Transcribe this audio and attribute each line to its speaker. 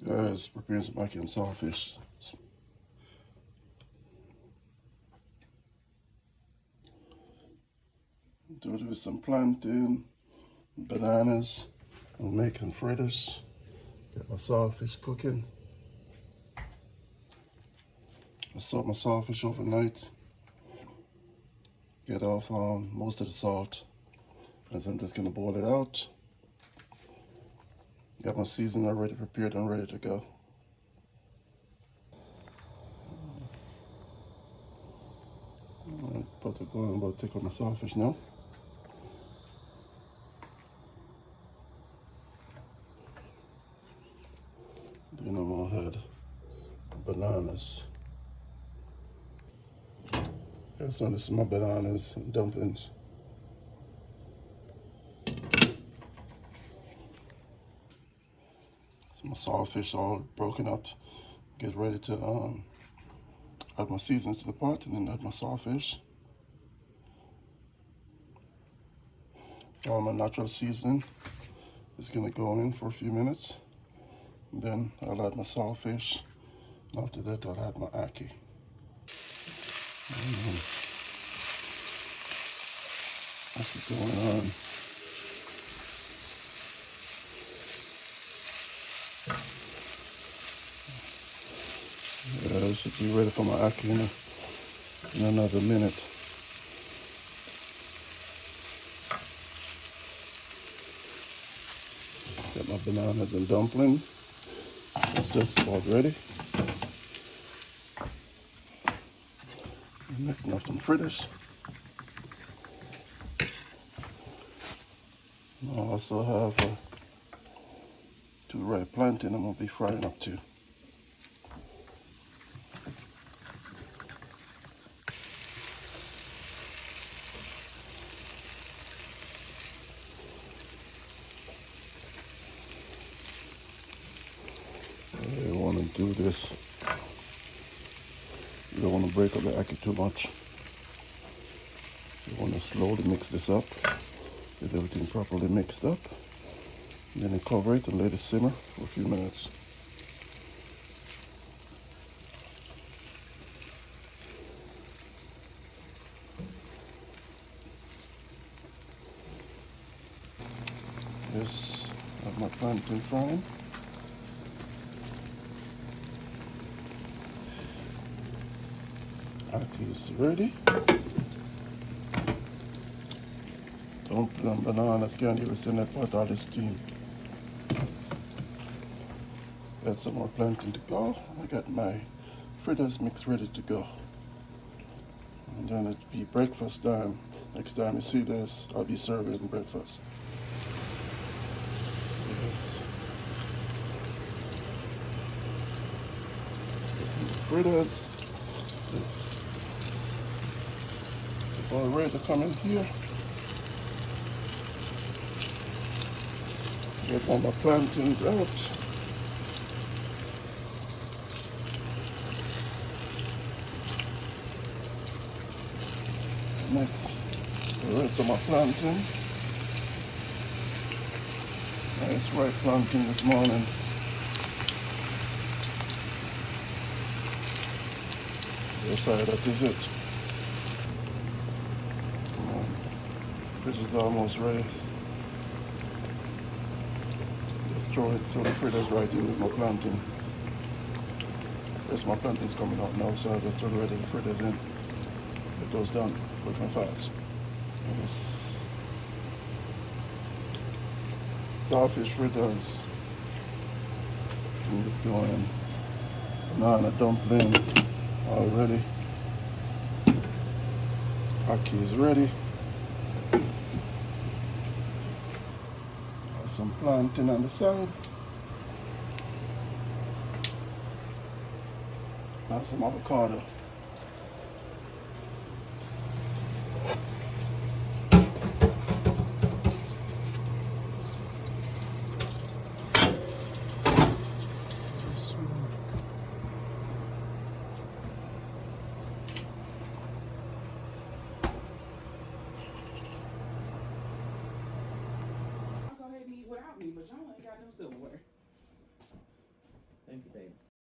Speaker 1: Guys, preparing some Ackee and Saltfish. Do it with some plantain, bananas. I'll make some fritters. Get my saltfish cooking. I soak my saltfish overnight. Get off most of the salt. And so I'm just gonna boil it out. Got my seasoning already prepared and ready to go. Alright, butter going, about to take out my saltfish now. Then I'm gonna add bananas. Yeah, so this is my bananas and dumplings. So my saltfish all broken up. Get ready to add my seasonings to the pot and then add my saltfish. All my natural seasoning is gonna go in for a few minutes. And then I'll add my saltfish. And after that, I'll add my ackee. That's what's going on. Yeah, I should be ready for my ackee in another minute. Got my bananas and dumpling. It's just about ready. I'm making up some fritters. I also have 2 ripe plantain I'm going to be frying up too. You want to do this. You don't want to break up the ackee too much. You want to slowly mix this up. Get everything properly mixed up. And then you cover it and let it simmer for a few minutes. Yes, I have my plantain frying. Ackee is ready. Dumpling and bananas can't even send that pot all the steam. Got some more plantain to go. I got my fritters mix ready to go. And then it'll be breakfast time. Next time you see this, I'll be serving breakfast. Fritters. It's all ready to come in here. Get all my plantains out. Next, the rest of my plantain. Nice ripe plantain this morning. Yes, that is it. This is almost ready. Just throw the fritters right in with my plantain. Yes, my plantain's coming out now, so I just throw the rest of the fritters in. Get those done quick and fast. Yes. Saltfish fritters. And it's going. Banana dumpling already. Ackee is ready. Some plantain on the side. And some avocado.
Speaker 2: Without me, but y'all ain't got no silverware. Thank you, babe.